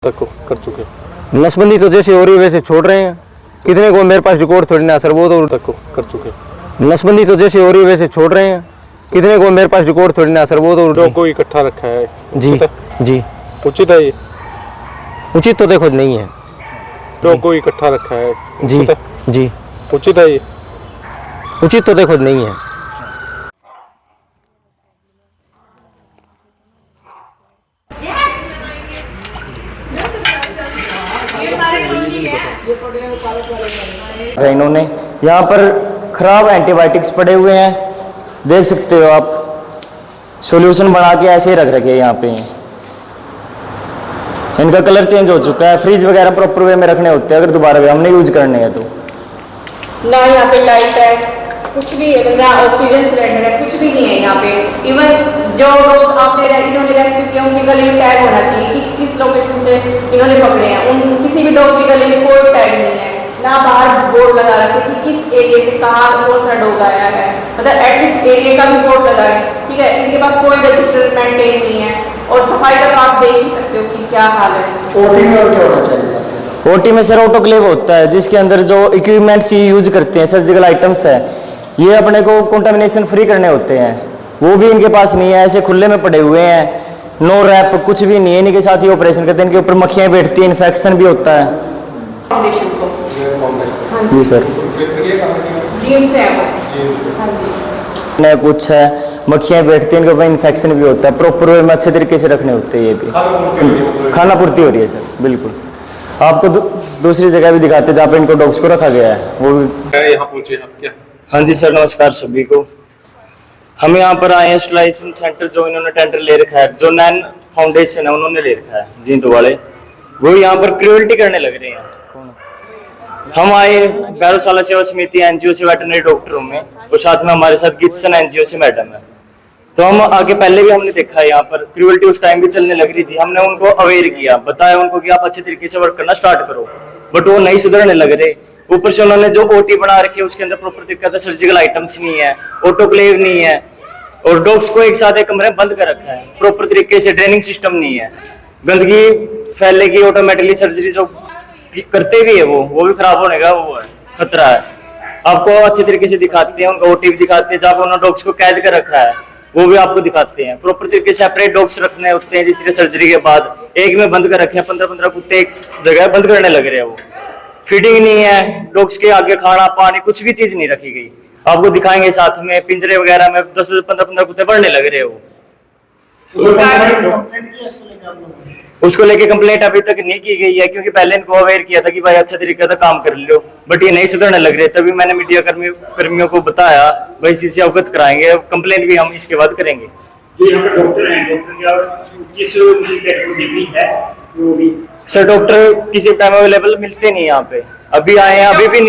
तक कर चुके। नसबंदी तो जैसे हो रही है वैसे छोड़ रहे हैं। कितने को मेरे पास रिकॉर्ड थोड़ी ना सर, वो तो तक कर चुके। नसबंदी तो जैसे हो रही है वैसे छोड़ रहे हैं। कितने को मेरे पास रिकॉर्ड थोड़ी ना सर, वो तो जो कोई इकट्ठा रखा है जी जी उचित है ये? उचित तो देखो नहीं है। जो कोई इकट्ठा रखा है जी जी उचित है ये? उचित तो देखो नहीं है। इन्होंने यहाँ पर खराब एंटीबायोटिक्स पड़े हुए हैं, देख सकते हो आप। सॉल्यूशन बना के ऐसे ही रख रखे हैं यहाँ पे। इनका कलर चेंज हो चुका है। फ्रीज वगैरह प्रॉपर वे में रखने होते हैं अगर दोबारा वे हमने यूज करने हैं तो। ना यहाँ पे लाइट है, कुछ भी है ना, ऑक्सीजन सिलेंडर है, कुछ भी नहीं है यहाँ पे। इवन जो लोग आपने इन्होंने रेस्क्यू किया उनकी गले में टैग होना चाहिए कि किस लोकेशन से इन्होंने पकड़े हैं। उन किसी भी डॉग की गले में कोई टैग नहीं है, ना बाहर बोर्ड लगा रखे कि किस एरिया से कहाँ कौन सा डॉग आया है, मतलब एटलीस्ट एरिया का भी बोर्ड लगा है, ठीक है। इनके पास कोई रजिस्टर मेंटेन नहीं है और सफाई का तो आप देख ही सकते हो कि क्या हाल है। ओटी में क्या होना चाहिए? ओटी में सर ऑटोक्लेव होता है जिसके अंदर जो इक्विपमेंट्स यूज करते हैं, सर्जिकल आइटम्स है, ये अपने को कंटामिनेशन फ्री करने होते हैं। वो भी इनके पास नहीं है, ऐसे खुले में पड़े हुए हैं। नो रैप कुछ भी नहीं है। इनके साथ ही ऑपरेशन करते हैं। इनके ऊपर मक्खियाँ बैठती हैं, इन्फेक्शन भी होता है। फाउंडेशन को जी सर जीएम से है वो। न कुछ है, मक्खियाँ बैठती हैं, इनके ऊपर इन्फेक्शन भी होता है। प्रॉपर वे में अच्छे तरीके से रखने होते हैं। ये भी खाना पूर्ति हो रही है सर, बिल्कुल। आपको दूसरी जगह भी दिखाते हैं जहाँ पे इनको डॉग्स को रखा गया है, वो भी। यहाँ पहुंचे आप क्या? हाँ जी सर, नमस्कार सभी को। हम यहाँ पर आए हैं स्टरलाइजेशन सेंटर जो इन्होंने टेंडर ले रखा है, जो नैन फाउंडेशन है उन्होंने ले रखा है जींद वाले, वो यहाँ पर क्रूएल्टी करने लग रहे हैं। हम आए गौरवशाला सेवा समिति एनजीओ से वेटरनरी डॉक्टरों में, और साथ में हमारे साथ गित्सन एनजीओ से मैडम है। तो हम आगे पहले भी हमने देखा है यहाँ पर क्रूएल्टी उस टाइम भी चलने लग रही थी। हमने उनको अवेयर किया, बताया उनको कि आप अच्छे तरीके से वर्क करना स्टार्ट करो, बट वो नहीं सुधरने लग रहे। ऊपर से उन्होंने जो ओटी बना रखी है उसके अंदर प्रॉपर दिक्कत है, सर्जिकल आइटम्स नहीं है, ऑटोक्लेव नहीं है, और डॉग्स को एक साथ एक कमरे में बंद कर रखा है। प्रॉपर तरीके से ड्रेनिंग सिस्टम नहीं है, गंदगी फैलेगी, ऑटोमेटिकली सर्जरी जो करते भी है वो भी खराब होने का वो है, खतरा है। आपको अच्छे तरीके से दिखाते हैं, उनका ओटी भी दिखाते हैं, जहाँ पर उन्होंने डॉग्स को कैद कर रखा है वो भी आपको दिखाते हैं। प्रॉपर तरीके से सेपरेट डॉग्स रखने होते हैं, जिस तरह सर्जरी के बाद एक में बंद कर रखे हैं। 15-15 कुत्ते एक जगह बंद करने लग रहे हैं। वो फीडिंग नहीं है, डॉग्स के आगे खाना पानी कुछ भी चीज नहीं रखी गई। आपको दिखाएंगे साथ में पिंजरे वगैरह में 10-15 कुत्ते बढ़ने लग रहे हैं। वो उसको लेके कंप्लेंट अभी तक नहीं की गई है, क्योंकि पहले इनको अवेयर किया था कि भाई अच्छा तरीके से काम कर लो, बट ये नहीं सुधरने लग रहे। तभी मैंने मीडिया कर्मियों को बताया भाई इसी से अवगत कराएंगे, कंप्लेंट भी हम इसके बाद करेंगे। जो यहाँ पे डॉक्टर हैं, डॉक्टर किस डिग्री है वो भी? सर डॉक्टर किसी टाइम अवेलेबल मिलते नहीं यहाँ पे। अभी आए हैं, अभी भी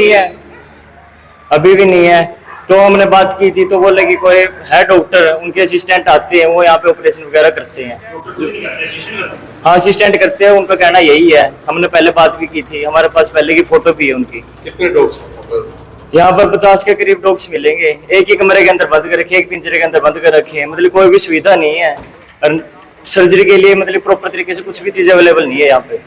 नहीं है। तो हमने बात की थी तो बोले कि कोई है डॉक्टर, उनके असिस्टेंट आते हैं, वो यहाँ पे ऑपरेशन वगैरह करते हैं। हाँ असिस्टेंट करते हैं, उनका कहना यही है। हमने पहले बात भी की थी, हमारे पास पहले की फोटो भी है उनकी। कितने डॉग्स यहाँ पर 50 के करीब डॉग्स मिलेंगे। एक ही कमरे के अंदर बंद कर रखे, एक पिंजरे के अंदर बंद कर रखे हैं, मतलब कोई भी सुविधा नहीं है। और सर्जरी के लिए मतलब प्रॉपर तरीके से कुछ भी चीजें अवेलेबल नहीं है यहाँ पे।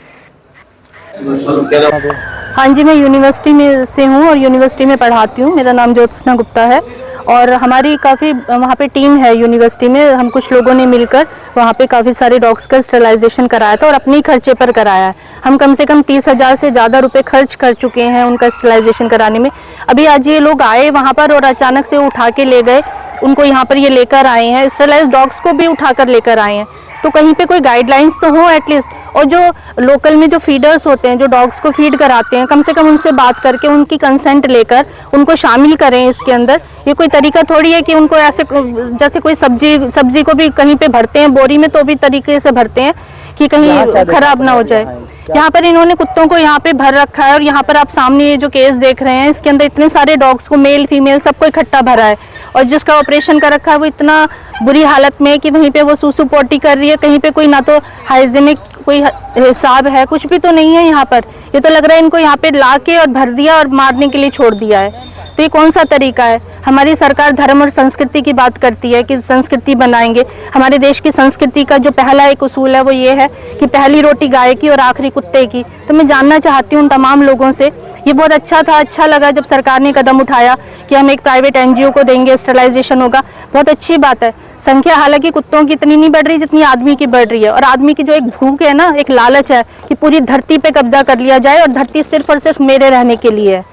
हाँ जी, मैं यूनिवर्सिटी में से हूँ और यूनिवर्सिटी में पढ़ाती हूँ। मेरा नाम ज्योत्सना गुप्ता है और हमारी काफ़ी वहाँ पे टीम है यूनिवर्सिटी में। हम कुछ लोगों ने मिलकर वहाँ पे काफ़ी सारे डॉग्स का स्टरलाइजेशन कराया था और अपने ही खर्चे पर कराया है। हम कम से कम 30,000 से ज़्यादा रुपए खर्च कर चुके हैं उनका स्टरलाइजेशन कराने में। अभी आज ये लोग आए वहाँ पर और अचानक से उठा के ले गए उनको। यहाँ पर ये लेकर आए हैं, स्टरलाइज डॉग्स को भी उठा कर लेकर आए हैं। तो कहीं पे कोई गाइडलाइंस तो हो एटलीस्ट, और जो लोकल में जो फीडर्स होते हैं जो डॉग्स को फीड कराते हैं, कम से कम उनसे बात करके उनकी कंसेंट लेकर उनको शामिल करें इसके अंदर। ये कोई तरीका थोड़ी है कि उनको ऐसे जैसे कोई सब्जी को भी कहीं पे भरते हैं बोरी में, तो भी तरीके से भरते हैं कि कहीं खराब ना हो जाए। यहाँ पर इन्होंने कुत्तों को यहाँ पे भर रखा है और यहाँ पर आप सामने ये जो केस देख रहे हैं इसके अंदर इतने सारे डॉग्स को, मेल फीमेल सबको इकट्ठा भरा है। और जिसका ऑपरेशन कर रखा है वो इतना बुरी हालत में है कि वहीं पे वो सूसू पोटी कर रही है। कहीं पे कोई ना तो हाइजीनिक कोई हिसाब है, कुछ भी तो नहीं है यहाँ पर। ये तो लग रहा है इनको यहाँ पे ला के और भर दिया और मारने के लिए छोड़ दिया है। तो ये कौन सा तरीका है? हमारी सरकार धर्म और संस्कृति की बात करती है कि संस्कृति बनाएंगे। हमारे देश की संस्कृति का जो पहला एक उसूल है वो ये है कि पहली रोटी गाय की और आखिरी कुत्ते की। तो मैं जानना चाहती हूँ उन तमाम लोगों से, ये बहुत अच्छा था, अच्छा लगा जब सरकार ने कदम उठाया कि हम एक प्राइवेट NGO को देंगे, स्टरलाइजेशन होगा, बहुत अच्छी बात है। संख्या हालांकि कुत्तों की इतनी नहीं बढ़ रही जितनी आदमी की बढ़ रही है, और आदमी की जो एक भूख है ना, एक लालच है कि पूरी धरती पे कब्जा कर लिया जाए और धरती सिर्फ और सिर्फ मेरे रहने के लिए है।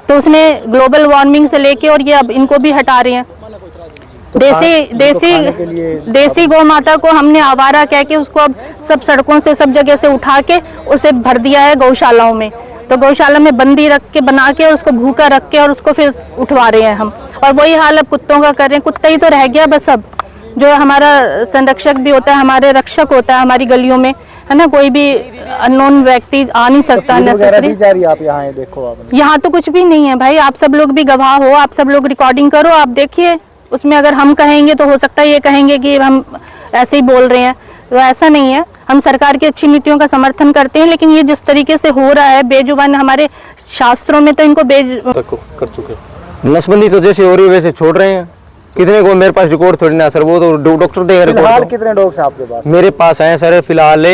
तो उसने ग्लोबल वार्मिंग से लेके और ये अब इनको भी हटा रहे हैं। देसी गौ माता को हमने आवारा कह के उसको अब सब सड़कों से सब जगह से उठा के उसे भर दिया है गौशालाओं में। तो गौशाला में बंदी रख के बना के और उसको भूखा रख के और उसको फिर उठवा रहे हैं हम, और वही हाल अब कुत्तों का कर रहे हैं। कुत्ता ही तो रह गया बस अब, जो हमारा संरक्षक भी होता है, हमारे रक्षक होता है हमारी गलियों में, है ना। कोई भी अननोन व्यक्ति आ नहीं सकता नेसेसरी। आप यहाँ देखो, आप यहाँ तो कुछ भी नहीं है भाई, आप सब लोग भी गवाह हो, आप सब लोग रिकॉर्डिंग करो, आप देखिए। उसमें अगर हम कहेंगे तो हो सकता है ये कहेंगे कि हम ऐसे ही बोल रहे हैं, तो ऐसा नहीं है। हम सरकार की अच्छी नीतियों का समर्थन करते हैं, लेकिन ये जिस तरीके से हो रहा है बेजुबान, हमारे शास्त्रों में तो इनको कर चुके। नसबंदी तो जैसे हो रही है वैसे छोड़ रहे हैं। कितने को, मेरे पास रिकॉर्ड थोड़ी ना सर, वो तो डॉक्टर देगा रिकॉर्ड। फिलहाल कितने डॉग्स हैं आपके पास? मेरे पास हैं सर फिलहाल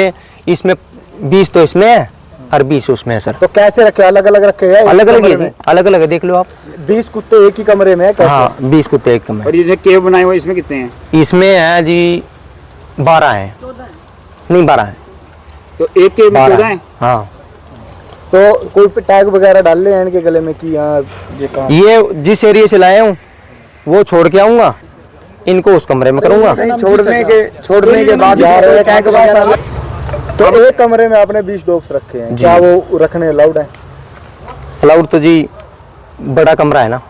इसमें 20 तो इसमें है और 20 उसमें है सर। तो कैसे रखे? अलग अलग रखे हैं? अलग अलग है, अलग अलग है, देख लो आप। 20 कुत्ते एक ही कमरे में है? हाँ 20 कुत्ते एक कमरे। और ये केव बनाए हुए इसमें कितने हैं? इसमें है जी 12 है, नहीं 12 है। तो एक केव में 14 है? हाँ। तो कोई टैग वगैरह डाल ले हैं इनके गले में कि यहाँ ये कहाँ? ये जिस एरिया से लाया हूँ वो छोड़ के आऊंगा, इनको उस कमरे में करूंगा। छोड़ने के बाद टैग वगैरह। तो एक कमरे में आपने 20 डॉग्स रखे हैं, क्या वो रखने अलाउड है? अलाउड तो जी बड़ा कमरा है ना,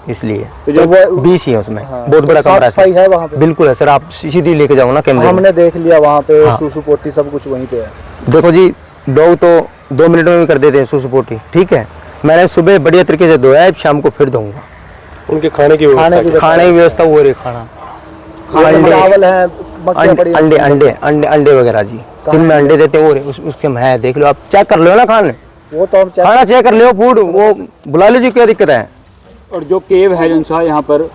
इसलिए तो वो 20 ही है उसमें। बहुत बड़ा कमरा है वहाँ पे? बिल्कुल है सर, आप सीधी लेके जाओ ना कैमरे। हमने देख लिया वहाँ पे, सूसू पोटी सब कुछ वहीं पे है। देखो जी, डॉग तो 2 मिनट में भी कर देते हैं सूसू पोटी, ठीक है। मैंने सुबह बढ़िया तरीके से धोया है, शाम को फिर धोऊंगा। उनके खाने की व्यवस्था वो रही, खाना चावल है, अंडे वगैरह जी, दिन में अंडे देते हैं वो उसके में है, देख लो आप, चेक कर लो ना खाने, वो तो हम खाना चेक कर लो, फूड वो बुला लीजिए, क्या दिक्कत है। और जो केव है जो सा यहाँ पर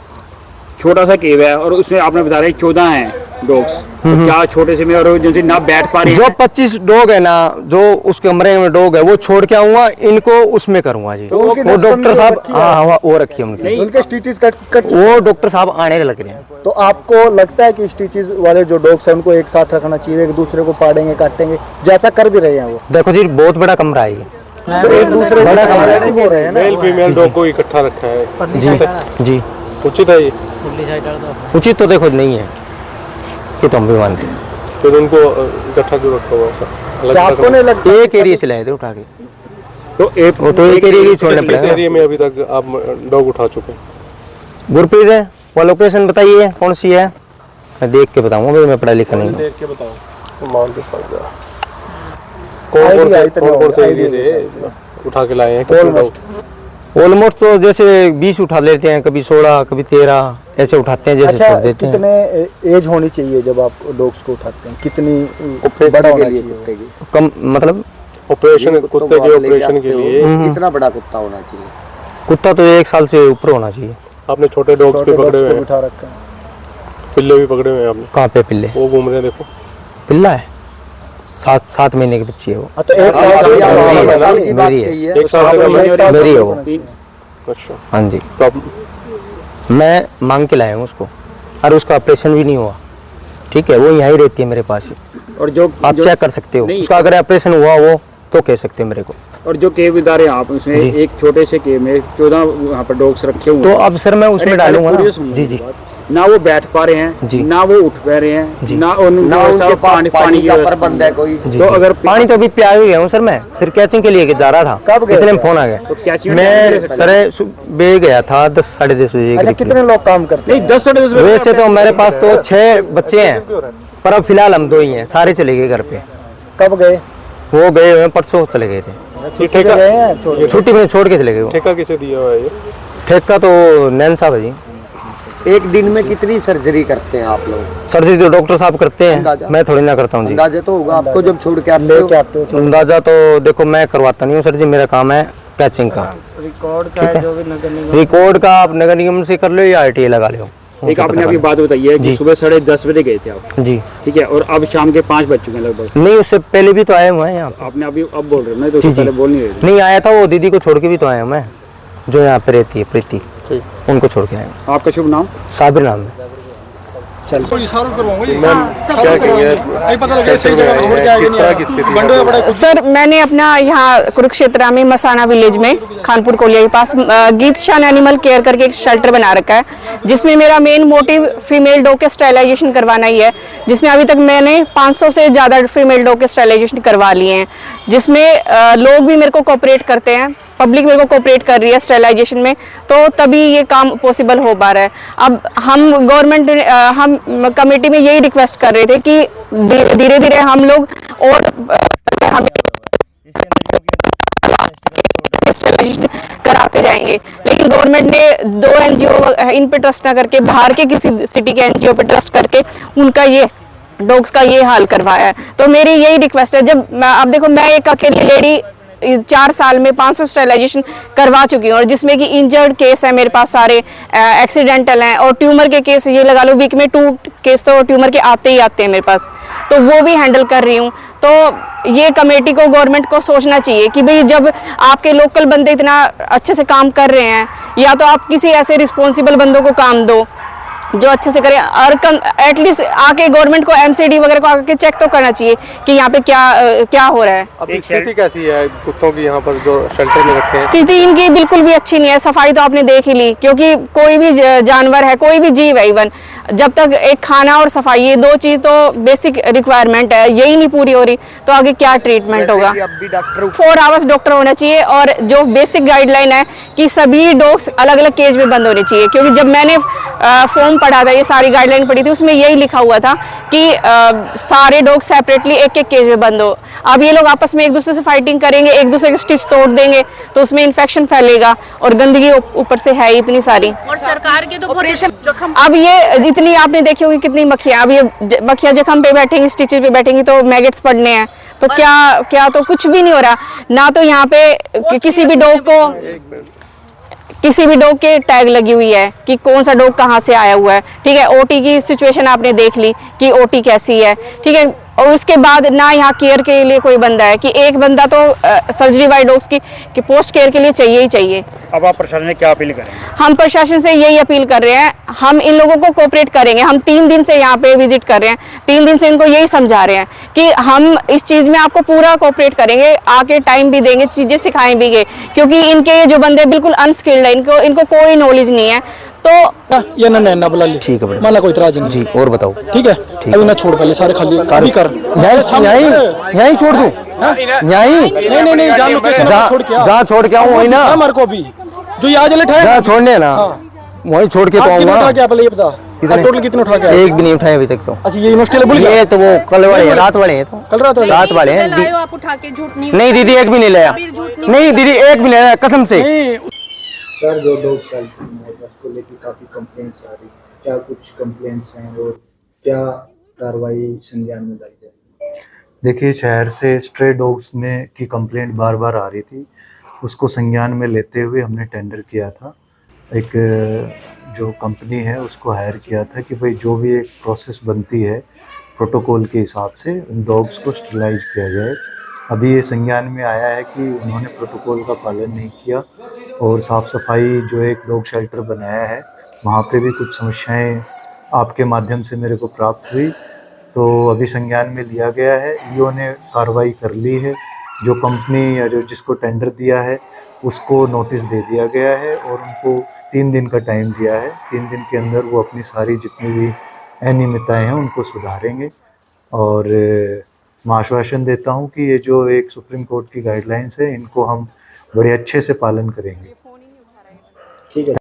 छोटा सा केव है, और उसमें आपने बता रहे 14 हैं डॉग्स, तो क्या छोटे से में और जो ना बैठ पा रहे जो 25 डॉग है ना, जो उस कमरे में डॉग है वो छोड़ के आऊंगा, इनको उसमें करूंगा जी। तो वो डॉक्टर साहब, हाँ वो रखी है उनके स्टिचेस कट वो डॉक्टर साहब आने लग रहे हैं। तो आपको लगता है कि स्टिचेस वाले जो डॉग्स हैं उनको एक साथ रखना चाहिए, एक दूसरे को पाड़ेंगे काटेंगे, जैसा कर भी रहे हैं वो? देखो जी बहुत बड़ा कमरा है ये, तो एक दूसरे बड़ा कमरा है, बोल रहे हैं ना, मेल फीमेल डॉग को इकट्ठा रखा है जी जी। उचित है ये? उचित तो देखो नहीं है, ये तो हम भी मानते हैं। फिर उनको इकट्ठा क्यों रखा हुआ ऐसा? क्या आपको नहीं लगता? एक एरिया से लाए थे उठा के, तो वो तो एक एरिया ही छोड़ने किस पड़ेगा। एरिया में अभी तक आप डॉग उठा चुके हैं? गुरप्रीत है, वो लोकेशन बताइए कौन सी है, मैं देख के बताऊंगा भाई, मैं पढ़ा लिखा नहीं हूँ। देख के बताओ, मान के पड़ गया। कौन से एरिया से उठा के लाए हैं? ऑलमोस्ट तो जैसे 20 उठा लेते हैं, कभी 16, कभी 13 ऐसे उठाते हैं, जैसे अच्छा, छोड़ देते हैं। कितने एज होनी चाहिए जब आप डॉग्स को उठाते हैं? कितनी बड़ा होना चाहिए? कम मतलब ऑपरेशन, कुत्ते के ऑपरेशन के लिए कितना बड़ा कुत्ता होना चाहिए? कुत्ता तो 1 साल से ऊपर होना चाहिए। आपने छोटे डॉग्स भी पकड़े हुए हैं, उठा रखा है, पिल्ले भी पकड़े हुए हैं आपने? कहाँ पे पिल्ले? वो घूम रहे हैं, देखो पिल्ला है, 7 महीने की बच्ची है वो। तो 1 साल की बात कही है, 1 साल से मेरी है वो। अच्छा, हाँ जी, तो आप मैं मांग के लाया हूँ उसको, और उसका ऑपरेशन भी नहीं हुआ, ठीक है, वो यहाँ ही रहती है मेरे पास ही। और जो आप चेक कर सकते हो उसका, अगर ऑपरेशन हुआ वो तो कह सकते हैं मेरे को। और जो केव इदारे आप उसमें एक छोटे से केव में 14 वहाँ पर डॉग्स रखे हुए तो हैं, अब सर मैं उसमें डालूंगा ना जी जी, ना वो बैठ पा रहे हैं जी, ना वो उठ पा रहे हैं, ना उनके पास पानी का प्रबंध है कोई। जी, तो जी। अगर पानी तो अभी पिया ही गया हूँ सर, मैं फिर कैचिंग के लिए जा रहा था, कब गए इतने थे? में फोन आ गया। तो कैचिंग मैं सर सुबह गया था 10 साढ़े 10 बजे। अच्छा, कितने लोग काम करते हैं? 10 साढ़े 10 वैसे तो मेरे पास तो 6 बच्चे हैं, पर अब फिलहाल हम 2 ही हैं, सारे चले गए घर पे। कब गए? वो गए हुए परसों चले गए थे, छुट्टी पे गए हैं? छुट्टी में छोड़ के चले गए वो। ठेका किसे दिया हुआ है ये? ठेका तो नैन साहब है जी। एक दिन में कितनी सर्जरी करते हैं आप लोग? सर्जरी तो डॉक्टर साहब करते हैं, अंदाजा? मैं थोड़ी ना करता हूँ जी। अंदाजा तो होगा आपको जब छोड़ के आते लेके हो? आते हो? अंदाजा तो देखो मैं करवाता नहीं हूँ सर जी, मेरा काम है कैचिंग का। रिकॉर्ड ठीक है, रिकॉर्ड का आप नगर निगम से कर लो या RTA लगा लो। एक आपने अभी बात बताई है कि सुबह 10:30 बजे गए थे आप, जी ठीक है, और अब शाम के 5 बज चुके हैं लगभग। नहीं, उससे पहले भी तो आए हुए हैं यहाँ पे। आपने अभी अब बोल रहे हो, नहीं तो जी, उससे जी। पहले बोल नहीं रहे थे। नहीं आया था, वो दीदी को छोड़ के भी तो आया हूँ मैं, जो यहाँ पे रहती है प्रीति, उनको छोड़ के आया हूँ। आपका शुभ नाम? साबिर नाम है। मैम क्या कहेंगे, कैसे में आए हैं, किस तरह की स्थिति है? सर, मैंने अपना यहाँ कुरुक्षेत्र में मसाना विलेज में खानपुर कोलिया के पास गीत शान एनिमल केयर करके एक शेल्टर बना रखा है, जिसमें मेरा मेन मोटिव फीमेल डॉग के स्टरलाइजेशन करवाना ही है, जिसमें अभी तक मैंने 500 से ज़्यादा फीमेल डॉग के स्टरलाइजेशन करवा लिए हैं, जिसमें लोग भी मेरे को कोऑपरेट करते हैं, पब्लिक मेरे को कोऑपरेट कर रही है स्टरलाइजेशन में, तो तभी ये काम पॉसिबल हो पा रहा है। अब हम गवर्नमेंट, हम कमेटी में यही रिक्वेस्ट कर रहे थे कि धीरे धीरे हम लोग और कराते जाएंगे, लेकिन गवर्नमेंट ने 2 NGO इन पे ट्रस्ट ना करके बाहर के किसी सिटी के NGO पे ट्रस्ट करके उनका ये डॉग्स का ये हाल करवाया है। तो मेरी यही रिक्वेस्ट है, जब अब देखो मैं एक अकेली लेडी 4 साल में 500 स्टरलाइजेशन करवा चुकी हूँ, और जिसमें कि इंजर्ड केस है मेरे पास सारे, एक्सीडेंटल हैं, और ट्यूमर के केस ये लगा लो वीक में 2 केस तो ट्यूमर के आते ही आते हैं मेरे पास, तो वो भी हैंडल कर रही हूँ। तो ये कमेटी को, गवर्नमेंट को सोचना चाहिए कि भाई जब आपके लोकल बंदे इतना अच्छे से काम कर रहे हैं, या तो आप किसी ऐसे रिस्पॉन्सिबल बंदों को काम दो जो अच्छे से करे, और एटलीस्ट आके गवर्नमेंट को MCD वगैरह को आके चेक तो करना चाहिए कि यहाँ पे क्या हो रहा है। अब स्थिति कैसी है कुत्तों की यहाँ पर जो शेल्टर में रखे हैं? स्थिति इनकी बिल्कुल भी अच्छी नहीं है। सफाई तो आपने देख ही ली, क्योंकि कोई भी जानवर है, कोई भी जीव है, इवन जब तक एक खाना और सफाई, ये 2 चीज तो बेसिक रिक्वायरमेंट है, यही नहीं पूरी हो रही तो आगे क्या ट्रीटमेंट होगा। 4 आवर्स डॉक्टर होना चाहिए, और जो बेसिक गाइडलाइन है कि सभी डॉग्स अलग अलग केज में बंद होने चाहिए, क्योंकि जब मैंने फॉर्म पढ़ा था, ये सारी गाइडलाइन पढ़ी थी, उसमें यही लिखा हुआ था कि सारे डॉग सेपरेटली एक केज में बंद हो। अब ये लोग आपस में एक दूसरे से फाइटिंग करेंगे, एक दूसरे के स्टिच तोड़ देंगे, तो उसमें इन्फेक्शन फैलेगा, और गंदगी ऊपर से है इतनी सारी। और सरकार के तो अब ये जितनी आपने देखी होगी कितनी मक्खियां, अब ये मक्खियां जख्म पे बैठेंगी, स्टिचेस पे बैठेंगी, तो मैगेट्स पड़ने हैं, तो क्या तो कुछ भी नहीं हो रहा ना। तो यहाँ पे किसी भी डॉग के टैग लगी हुई है कि कौन सा डॉग कहाँ से आया हुआ है, ठीक है। OT की सिचुएशन आपने देख ली कि OT कैसी है, ठीक है। और उसके बाद ना यहाँ केयर के लिए कोई बंदा है, कि एक बंदा तो सर्जरी वाइड डॉग्स की पोस्ट केयर के लिए चाहिए ही चाहिए। अब आप प्रशासन से क्या अपील करें? हम प्रशासन से यही अपील कर रहे हैं, हम इन लोगों को कोऑपरेट करेंगे। हम 3 दिन से यहाँ पे विजिट कर रहे हैं, 3 दिन से इनको यही समझा रहे हैं कि हम इस चीज में आपको पूरा कोऑपरेट करेंगे, आके टाइम भी देंगे, चीजें सिखाएंगे, क्योंकि इनके जो बंदे बिल्कुल अनस्किल्ड है, इनको कोई नॉलेज नहीं है। तो ये ना बुला ली, ठीक है बेटा, माना कोई इतराज नहीं जी। और बताओ, ठीक है, अभी ना छोड़, पहले सारे खाली सारी कर, यहीं छोड़ दूं, यहीं नहीं जान लोकेशन छोड़ के जहाँ छोड़ के आऊँ वही ना, हमारे को भी जो ये आज ले जहाँ छोड़ने ना वहीं छोड़ के तो कितना उठा आऊँगा। के पहले ये बता, टोटल कितने उठा के? एक भी नहीं उठाए अभी तक तो। अच्छा, ये यूनिवर्सिटी बोल ये तो वो कल वाले हैं, रात वाले हैं, तो कल रात वाले रात वाले हैं। आप उठा के झूठ नहीं। नहीं दीदी, एक भी नहीं लाया, नहीं दीदी एक भी नहीं लाया, कसम से। सर, जो डॉग शेल्टर है उसको लेकर काफ़ी कंप्लेंट्स आ रही हैं, क्या कुछ कंप्लेंट्स हैं और क्या कार्रवाई संज्ञान में लाई जाए? देखिए, शहर से स्ट्रे डॉग्स में की कंप्लेंट बार बार आ रही थी, उसको संज्ञान में लेते हुए हमने टेंडर किया था, एक जो कंपनी है उसको हायर किया था कि भाई जो भी एक प्रोसेस बनती है प्रोटोकॉल के हिसाब से उन डॉग्स को स्टरलाइज किया जाए। अभी ये संज्ञान में आया है कि उन्होंने प्रोटोकॉल का पालन नहीं किया, और साफ़ सफाई जो एक डॉग शेल्टर बनाया है वहाँ पे भी कुछ समस्याएं आपके माध्यम से मेरे को प्राप्त हुई, तो अभी संज्ञान में लिया गया है। ईओ ने कार्रवाई कर ली है, जो कंपनी या जो जिसको टेंडर दिया है उसको नोटिस दे दिया गया है, और उनको 3 दिन का टाइम दिया है। 3 दिन के अंदर वो अपनी सारी जितनी भी अनियमितताएँ हैं उनको सुधारेंगे, और मैं आश्वासन देता हूँ कि ये जो एक सुप्रीम कोर्ट की गाइडलाइंस है इनको हम बड़े अच्छे से पालन करेंगे। ठीक है।